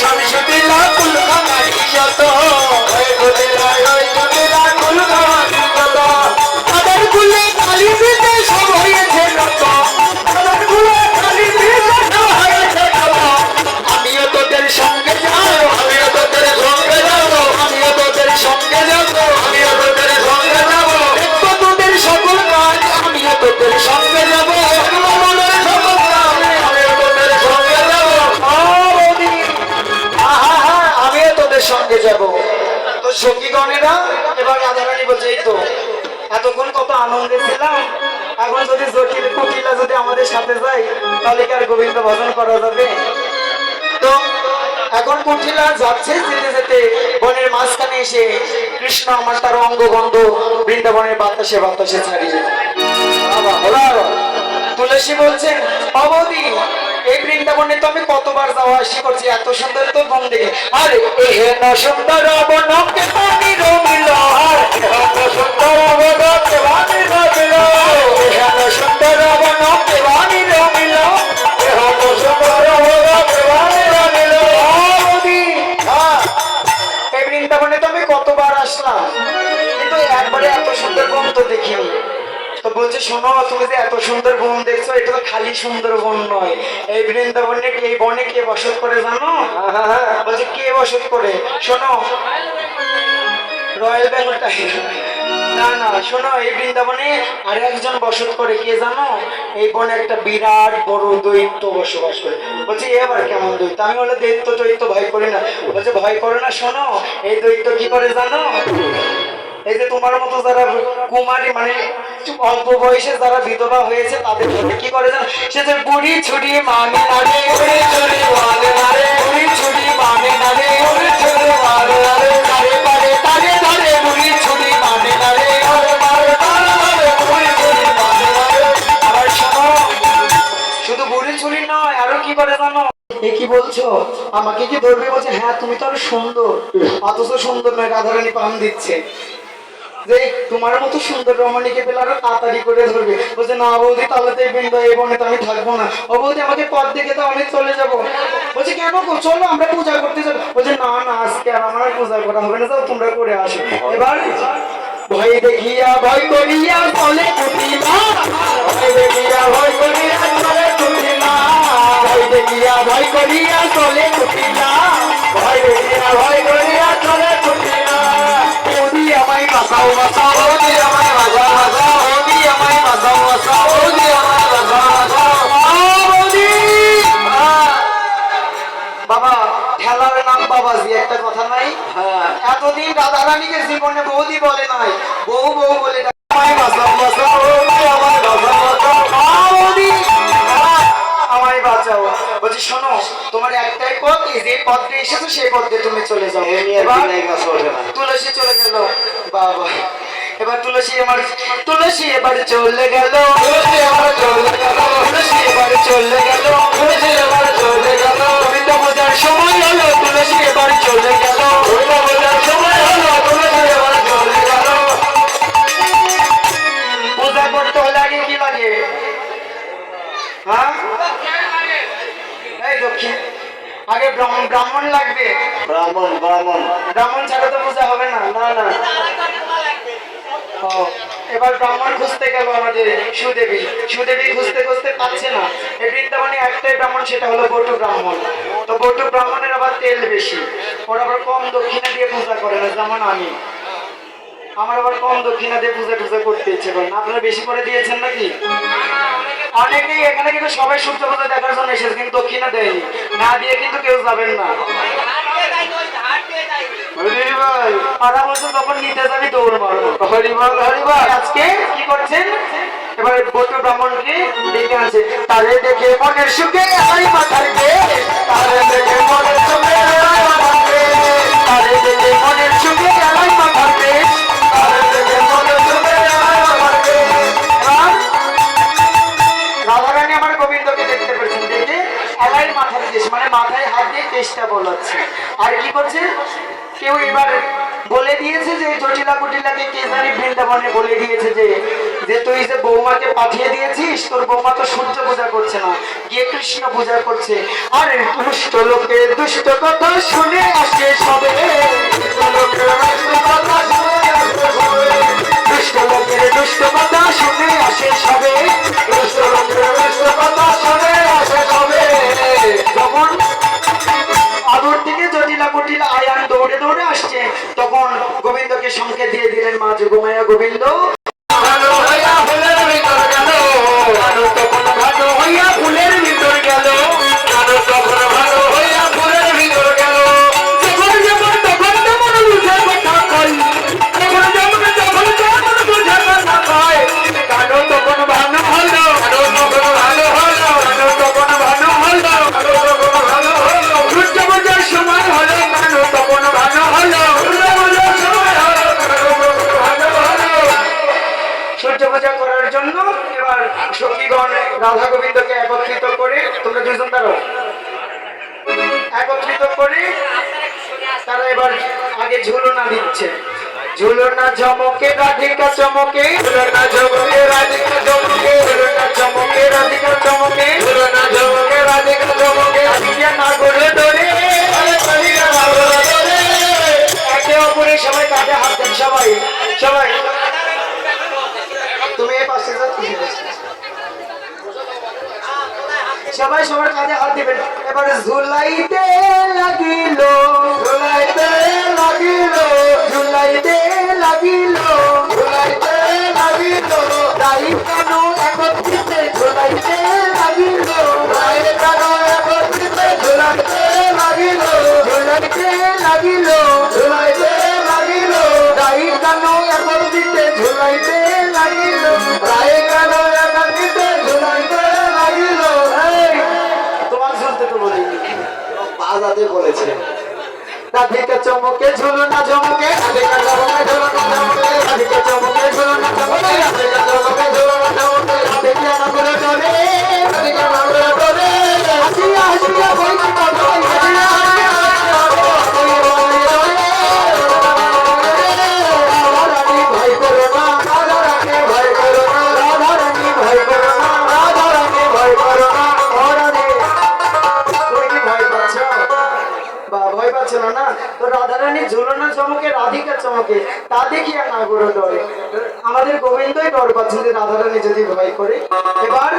শামসুদ্দিল্লাহ কুল খামারি যত ওই কুটিলা কুল খামারি যত তাদের কুলে কালি দিতে সব হয়েছে নত তাদের কুলে কালি দিতে সব হয়েছে নত আমিও তোদের সঙ্গে যাবো আমিও তোদের সঙ্গে যাবো আমিও তোদের সঙ্গে যাবো আমিও তোদের সঙ্গে যাবো দেখবো তোদের সকল কাজ আমিও তোদের সঙ্গে যাবো সঙ্গে যাব তো সখীগণেরা। এবার রাধারানী বলছে এই তো এতক্ষণ কত আনন্দে ছিলাম, এখন যদি জটিল কুটিলা যদি আমাদের সাথে যায় তাহলে কি আর গোবিন্দ ভজন করা যাবে? তো এখন কুটিলা যাচ্ছে, যেতে যেতে বনের মাঝখানে এসে কৃষ্ণ আমার তার অঙ্গগন্ধ বৃন্দাবনের বাতাসে বাতাসে ছাড়িয়ে তুলসী বলছেন অবধি এই বৃন্দাবনে তো আমি কতবার যাওয়া আসি করছি, এত সুন্দর তো বন দেখে আরে এহেন সুন্দর বনকে পানি রমিল আর এহেন সুন্দর বনকে পানি রমিল এহেন সুন্দর বনকে পানি রমিল এহেন সুন্দর বনকে পানি রমিল অবধি। এই বৃন্দাবনে তো আমি কতবার আসলাম কিন্তু একবারে এত সুন্দর বন তো দেখিনি। তো বলছে শোনো, তুমি যে এত সুন্দর বন দেখছো এটা তো খালি সুন্দর বন নয়, এই বৃন্দাবনে এই বনে কে বসত করে জানো? বলছে কে বসত করে? শোনো রয়্যাল বেঙ্গল টাইগার না না, শোনো এই বৃন্দাবনে আর একজন বসত করে, কে জানো? এই বনে একটা বিরাট বড় দৈত্য বসবাস করে। বলছে এবার কেমন দৈত্য? আমি বলে দৈত্য দৈত্য ভয় করি না। বলছে ভয় করে না, শোনো এই দৈত্য কি করে জানো? এই যে তোমার মতো যারা কুমারী মানে অল্প বয়সে যারা বিধবা হয়েছে তাদের কি করে জানো? সে যে বুড়ি ছুরি মানে নারে বুড়ি ছুরি মানে নারে বুড়ি ছুরি মানে নারে বুড়ি ছুরি মানে নারে তারে পারে তারে ধরে বুড়ি ছুরি মানে নারে ধরে মারে তারে ধরে বুড়ি ছুরি মানে নারে। আবার শোনো শুধু বুড়ি ছুরি নয়, আরো কি করে জানো? এ কি বলছো? আমাকে কি ধরবে? বলছে হ্যাঁ তুমি তো আরো সুন্দর, অথচ সুন্দর নয়, রাধারানী পান দিচ্ছে যে তোমার মতো সুন্দর রমণীকে পেলে আরো তাড়াতাড়ি করে ধরবে। বলছে না বৌদি তাহলে তো এই বনে তো আমি থাকবো না। ও বৌদি আমাকে পথ দেখে তো আমি চলে যাবো। বলছে কেন গো? চলো আমরা পূজা করতে যাবো। বলছে না না আজকে আর আমার পূজা করা হবে না, যাও তোমরা করে আসো। এবার ভয় দেখিয়া ভয় করিয়া চলে কুটিলা ভয় দেখিয়া ভয় করিয়া চলে কুটিলা ভয় দেখিয়া ভয় করিয়া চলে কুটিলা ভয় দেখিয়া ভয় করিয়া চলে কুটিলা। ওদি আমায় বাঁচাও বাঁচাও ওদি আমায় বাঁচাও বাঁচাও ওদি আমায় বাঁচাও বাঁচাও ওদি আমায় বাঁচাও বাঁচাও ওদি। বাবা ঠেলার নাম বাবাজি, একটা কথা নাই? এতদিন রাধারানীকে জীবনে বৌদি বলে নাই, বউ বউ বলে আমায় বাঁচাও বাঁচাও ওদি আমায় বাঁচাও বাঁচাও ওদি আমায় বাঁচাও। বলছি শোনো তোমার একটাই পথ, যে পথ দিয়ে এসেছো সেই পথ দিয়ে তুমি চলে যাও। তুলসী চলে গেল। বাবা এবার তুলসী এবার চলে গেল তুলসী এবার চলে গেল তুলসী এবার চলে গেল তুলসী এবার চলে গেল। কবিতা বোঝার সময় হলো তুলসী এবার চলে গেল কবিতা বোঝার সময় হলো তুলসী এবার চলে গেল। পূজা করতে হলে আগে কি লাগে? হ্যাঁ এই দক্ষিণ আগে ব্রাহ্মণ লাগবে। ব্রাহ্মণ ছাড়া তো পূজা হবে না। না না এবার ব্রাহ্মণ খুঁজতে গেল আমাদের সুদেবী খুঁজতে খুঁজতে পাচ্ছে না। এই বৃন্দাবনে একটাই ব্রাহ্মণ, সেটা হলো বটু ব্রাহ্মণ। তো বটু ব্রাহ্মণের আবার তেল বেশি, ওরা আবার কম দক্ষিণা দিয়ে পূজা করে না, যেমন আমি। আমার আবার কম দক্ষিণা দিয়ে পূজা টুজা করতে ইচ্ছে করে না। আপনারা বেশি করে দিয়েছেন নাকি? অনেকেই এখানে কিন্তু সবাই সূর্য পূজা দেখার জন্য এসেছে কিন্তু দক্ষিণা দেয়নি, না দিয়ে কিন্তু কেউ যাবেন না। পাড়া বলছে তখন নিতে যাবি দৌড় মারো। আজকে কি করছেন? এবার বটু ব্রাহ্মণকে ডেকে আনছে। তারে দেখে মনের সুখে আই মাথার কে তারে দেখে মনের সুখে আই মাথার কে তারে দেখে মনের সুখে আই মাথার কে তারে দেখে মনের সুখে আই মাথার কে। রাধারানী আমার গোবিন্দকে দেখতে পেরেছেন, দেখে আলাই মাথার দেশ মানে মাথায় হাত দিয়ে কেশটা বলাচ্ছে। আর কি করছে? কেউ এবার বলে দিয়েছে যে জটিলা কুটিলাকে কে জানি বৃন্দাবনে বলে দিয়েছে যে যে তুই যে বৌমাকে পাঠিয়ে দিয়েছিস, তোর বৌমা তো সূর্য পূজা করছে না, গিয়ে কৃষ্ণ পূজা করছে। আরে দুষ্ট লোকের দুষ্ট কথা শুনে আসে সবে, দুষ্ট লোকের দুষ্ট কথা শুনে আসে সবে, দুষ্ট লোকের দুষ্ট কথা শুনে আসে সবে। যখন আদর থেকে জটিলা কুটিলা আয়ান দৌড়ে দৌড়ে আসছে, তখন গোবিন্দকে সংকেত দিয়ে দিলেন, মা যোগমায়া গোবিন্দ ভালো হইয়া ফুলের ভিতর গেল, তখন ভালো হইয়া ফুলের ভিতর গেল, তখন ভালো হইয়া ফুলের ভিতর গেল। যখন যেমন তখন তেমন বুঝে কথা কই, যখন যেমন তখন তেমন বুঝে কথা কয়, কানো তখন ভালো হলো, কানো তখন ভালো হলো, কানো তখন ভালো হলো, কানো তখন ভালো হলো। সূর্য পূজার সময় হলো, কানো তখন ভালো হলো, সূর্য পূজার সময় হলো, কানো তখন ভালো হলো। সূর্য পূজা করার জন্য এবার সখীগণ রাধা গোবিন্দকে একত্রিত করে, তোমরা দুজন দাঁড়াও, একত্রিত করে তারা এবার আগে ঝুলনা দিচ্ছে। ঝুলনা চমকে রাধিকা চমকে, ঝুলনা চমকে রাধিকা চমকে, ঝুলনা চমকে রাধিকা চমকে, ঝুলনা চমকে রাধিকা চমকে, রাধিকা নাগরে ধরে, একে অপরের সবাই কাঁধে হাত দেন, সবাই সবাই। তুমি এই পাশে যাও, সবাই সবার কাঁধে হাত দিবেন। এবারে ঝুলাইতে লাগিল, ঝুলাইতে লাগিল, ঝুলাইতে লাগিল, ঝুলাইতে লাগিল, তাই কেন একত্রিতে ঝুলাইতে লাগিল, তাই কেন একত্রিতে ঝুলাইতে লাগিল, ঝুলাইতে লাগিল, ঝুলাইতে লাগিল, তাই কেন একত্রিতে ঝুলাইতে লাগিল, তাই কেন একত্রিতে ঝুলাইতে লাগিল। তোমার শুনতে তো বলিনি, বাজাতে বলেছে। রাধিকা চমকে ঝুলনা চমকে, রাধিকা চমকে ঝুলনা চমকে, রাধিকা চমকে ঝুলনা চমকে, রাধিকা চমকে ঝুলনা চমকে, রাধিকা নাগরে ধরে, রাধিকা নাগরে ধরে, হাসিয়া হাসিয়া বইতে পারো, হাসিয়া হাসিয়া রাধারানী ভয় করো না, রাধারানী ভয় করো না, রাধারানী ভয় করো না, রাধারানী ভয় করো না। তুমি কি ভয় পাচ্ছ? বা ভয় পাচ্ছ না? তো রাধারানী ঝুলনা চমকে রাধিকা চমকে, তা দেখিয়া নাগর ডরে। আমাদের গোবিন্দই ডর পাচ্ছে যে রাধারানী যদি ভয় করে। এবার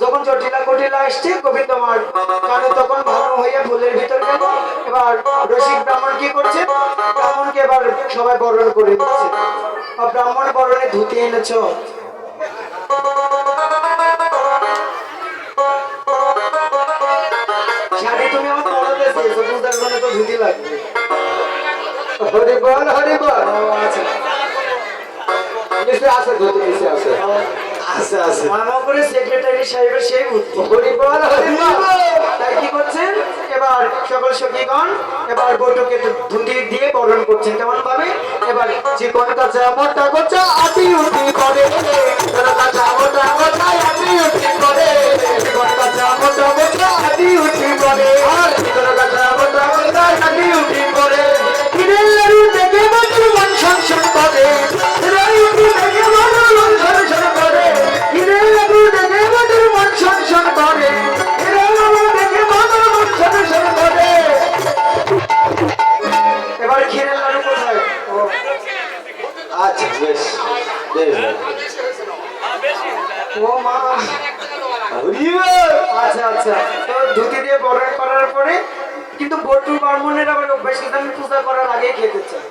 যখন জটিলা কুটিলা আসছে, গোবিন্দ মার কানে তখন ভালো হইয়া ফুলের ভিতর গেল। এবার রসিক ব্রাহ্মণ কি করছে? ব্রাহ্মণকে এবার সবাই বরণ করে দিচ্ছে। ব্রাহ্মণ বরণে ধুতি এনেছ, শাড়ি তুমি আমার পড়াতে চেয়েছো, পূজার জন্য তো ধুতি লাগবে। হরি বল হরি বল। আচ্ছা নিশ্চয় আছে, ধুতি নিশ্চয় আছে, আছে আছে। মামা করে সেক্রেটারি সাহেবের সেই বুদ্ধি। হরি বল হরি বল। তাই কি করছেন? এবার সকল সখীগণ এবার বটুকে ধুতি দিয়ে বরণ করছেন। কেমন ভাবে? এবার চিকন কাঁচা মোটা কোচা আটি উঠি করে, কাঁচা মোটা কোচা আটি উঠি করে, চিকন কাঁচা মোটা কোচা আটি উঠি করে, আর চিকন কাঁচা মোটা কোচা আটি উঠি করে। কিরের লাড়ু দেখে বন্ধু মন সংসন করে, লাড়ু দেখে বন্ধু মন সংসন করে, কিরের লাড়ু দেখে বন্ধু মন সংসন করে, কিরের লাড়ু দেখে বন্ধু মন সংসন করে। এবার ক্ষীরের লাড়ু কোথায়? আচ্ছা বেশ বেশ, ও মা, আচ্ছা আচ্ছা। তো ধুতি দিয়ে বরণ করার পরে কিন্তু বটু ব্রাহ্মণের আবার অভ্যাস, আমি পূজা করার আগে খেতে চাই।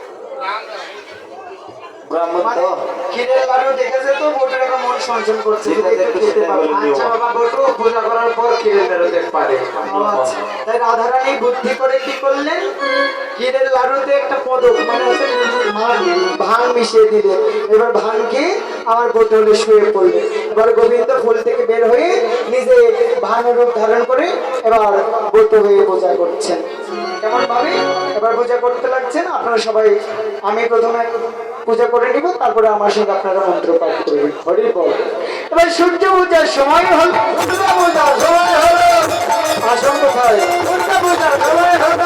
ক্ষীরের লাড়ু দেখেছে তো বটুর একটা মন সঞ্চন করছে। আচ্ছা বাবা, বটু পূজা করার পর ক্ষীরের লাড়ু দেখতে পারে। তাই রাধারানী বুদ্ধি করে কি করলেন? ক্ষীরের লাড়ুতে একটা পদক মানে হচ্ছে ভাং মিশিয়ে দিলে। এবার ভাংকে আমার বোতলে শুয়ে পড়লেন। এবার গোবিন্দ ফুল থেকে বের হয়ে নিজে ভাঙের রূপ ধারণ করে এবার বটু হয়ে পূজা করছেন। কেমন ভাবে এবার পূজা করতে লাগছেন? আপনারা সবাই, আমি প্রথমে পূজা করে নিব, তারপরে আমার সঙ্গে আপনারা মন্ত্র পাঠ করবেন। হরি বল। এবার সূর্য পূজার সময় হল, দুর্গা পূজার সময় হলো, আসন কোথায়? দুর্গা পূজার সময় হলো।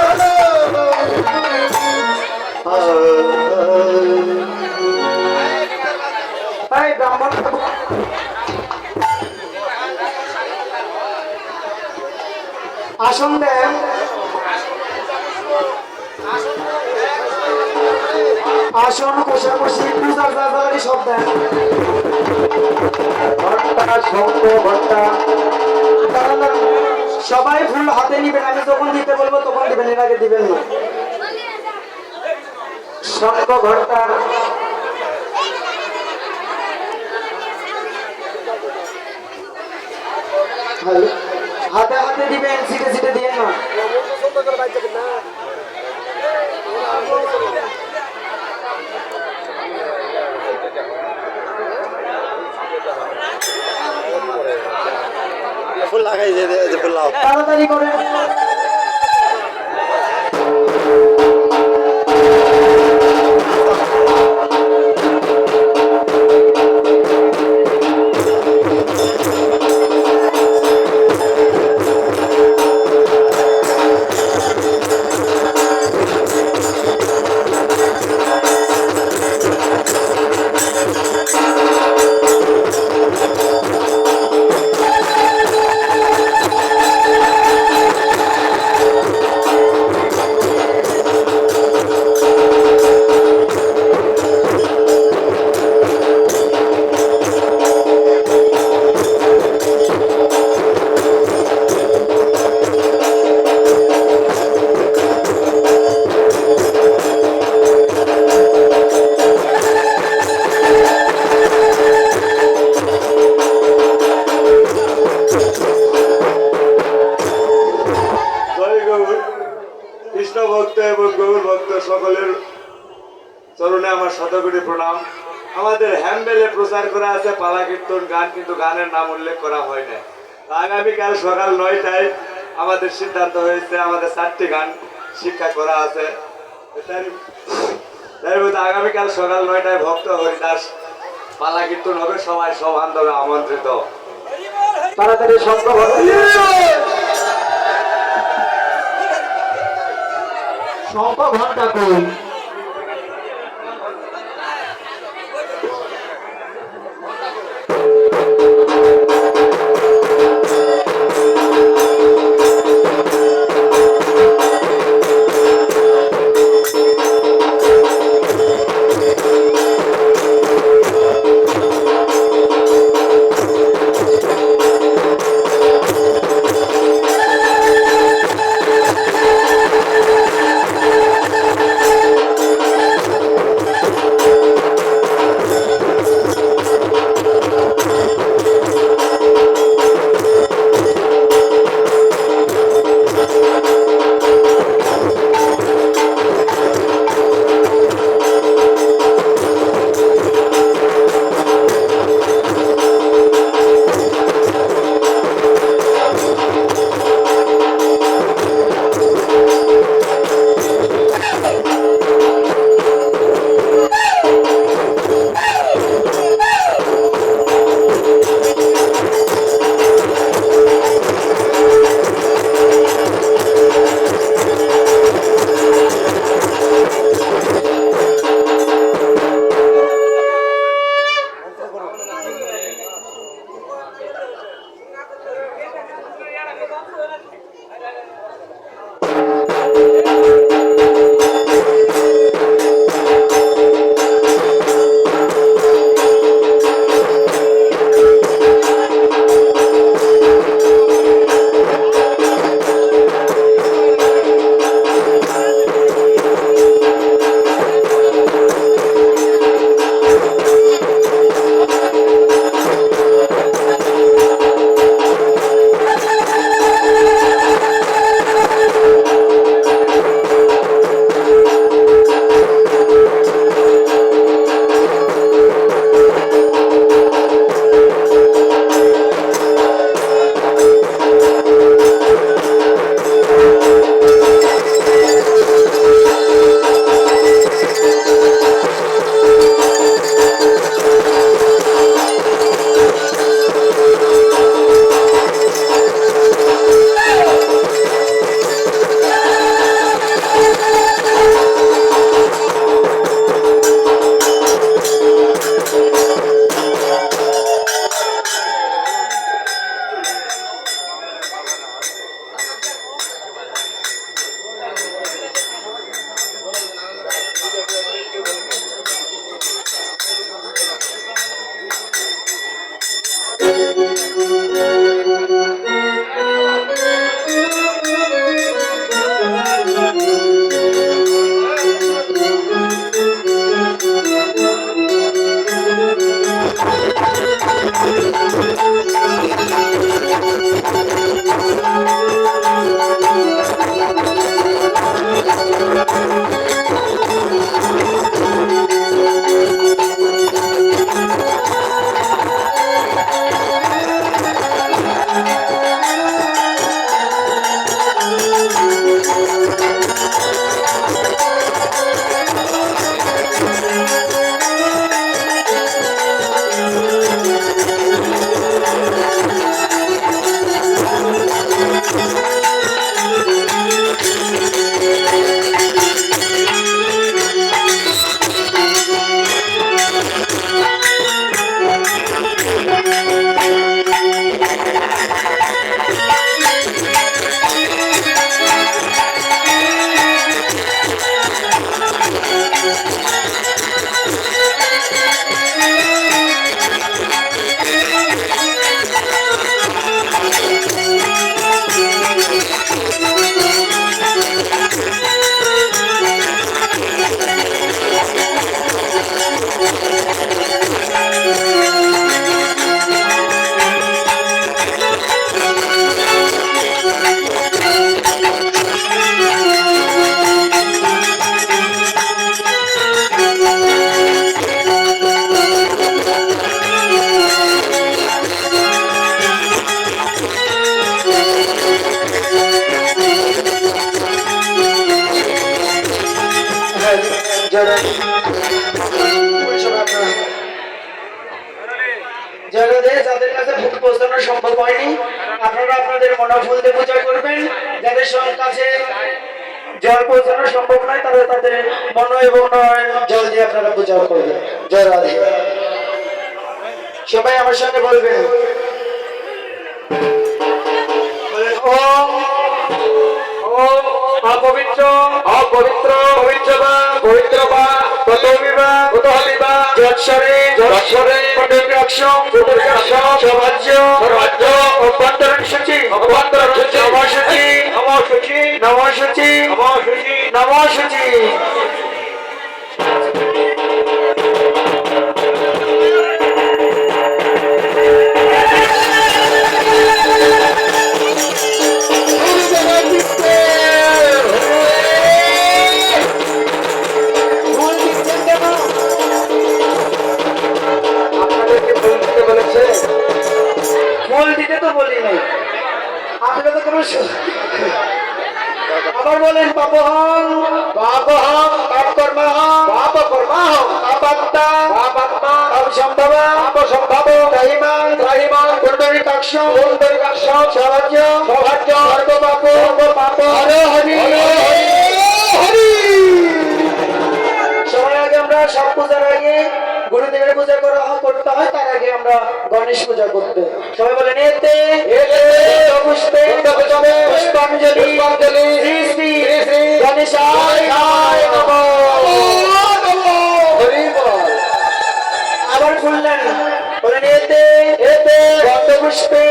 আসন দেন। আসন কোষাকুষি পূজার দাদাবাড়ি সব দেন। ঘন্টা শঙ্খ ঘন্টা দাঁড়ান, দাঁড়ান। সবাই ফুল হাতে নিবেন, আমি যখন দিতে বলবো তখন দিবেন, এর আগে দিবেন না। শঙ্খ ঘন্টা হাতে হাতে দিবেন, সিটে সিটে দিয়ে না। ফুল লাগাই যে ফুল লাও তাড়াতাড়ি করেন। কৃষ্ণ ভক্ত এবং গৌর ভক্ত সকলের চরণে আমার শতকোটি প্রণাম। আমাদের হ্যান্ডেলে প্রচার করা আছে পালা কীর্তন গান, কিন্তু গানের নাম উল্লেখ করা হয় না। আগামীকাল সকাল 9টায় আমাদের সিদ্ধান্ত হয়েছে, আমাদের 4টি গান শিক্ষা করা আছে। তাই মধ্যে আগামীকাল সকাল 9টায় ভক্ত হরিদাস পালা কীর্তন হবে, সবাই সবান্ধবে আমন্ত্রিত। তাড়াতাড়ি শঙ্খ ঘন্টা কই? যারা যাদের কাছে ফুল পৌঁছানো সম্ভব হয়নি আপনারা আপনাদের মনোফুল দিয়ে পূজা করবেন। যাদের কাছে জল পৌঁছানো সম্ভব নয় তারা তাদের মন এবং নয়ন জল দিয়ে আপনারা পূজা করবেন। জয় রাধে। সবাই আমার সঙ্গে বলবেন ওম ওম অপবিত্র অপবিত্র পবিত্র বা পবিত্র বা প্রতমিবা প্রতহলিবা যৎসরে যৎসরে প্রতিরক্ষম প্রতিরক্ষম সমাজ্য রাজ্য অভ্যন্তরীণ সূচি অভ্যন্তরীণ সূচি নমসূচি নমসূচি নমসূচি নমসূচি নমসূচি। ফুল দিতে তো বলি নাই আপনারা তো কোনো আবার বলেন পাপহং পাপহং পাপ কর্মহং পাপ কর্মহং পাপাত্তা পাপাত্মা পাপ সম্ভব পাপ সম্ভব ত্রাহিমাং ত্রাহিমাং পুণ্ডরীকাক্ষং পুণ্ডরীকাক্ষং সৌভাগ্য সৌভাগ্য সর্ব পাপ সর্ব পাপ হরে হরি হরি। সবার আগে আমরা সব পূজার আগে গুরুদেবের পূজা করতে হয়, তার আগে আমরা গণেশ পূজা করতে। সবাই বলেন এতে পুষ্পে পুষ্পাঞ্জলি শ্রী শ্রী গণেশায় নমঃ। আবার খুললেন বলেন এতে গন্ধ পুষ্পে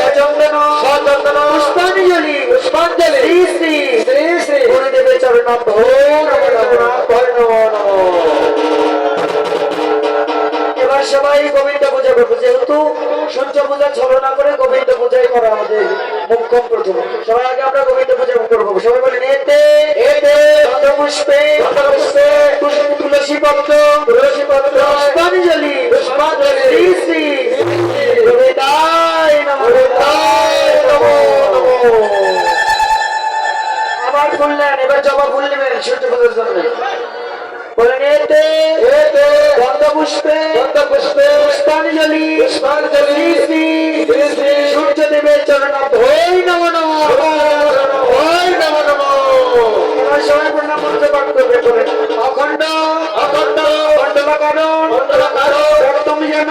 সচন্দন সচন্দন পুষ্পাঞ্জলি পুষ্পাঞ্জলি শ্রী শ্রী শ্রী শ্রী গুরুদেবের চরণ এবার সবাই গোবিন্দ পূজা করবো, যেহেতু সূর্য পূজা ছলনা করে গোবিন্দ পূজাই করা আমাদের মুখ্যম প্রথম। সবাই আগে আমরা গোবিন্দ পূজা করবো। সবাই বলেন এতে গন্ধ পুষ্পে তুলসী পত্র পুষ্পাঞ্জলি পুষ্পাঞ্জলি শ্রী শ্রী গোবিন্দায় নমঃ গোবিন্দায় নমঃ। আবার খুললেন, এবার জবা ফুল নেবেন সূর্য পূজার জন্য। বলেন এতে গন্ধ পুষ্পে পুষ্পাঞ্জলি পুষ্পাঞ্জলি শ্রী শ্রী সূর্যদেবের চরণ হই নমঃ নমঃ হই নমঃ নমঃ। এবার সবাই প্রণাম মন্ত্র পাঠ করবে। বলেন অখণ্ড অখণ্ড মণ্ডলাকারণ মণ্ডলাকারণ রক্তম যেন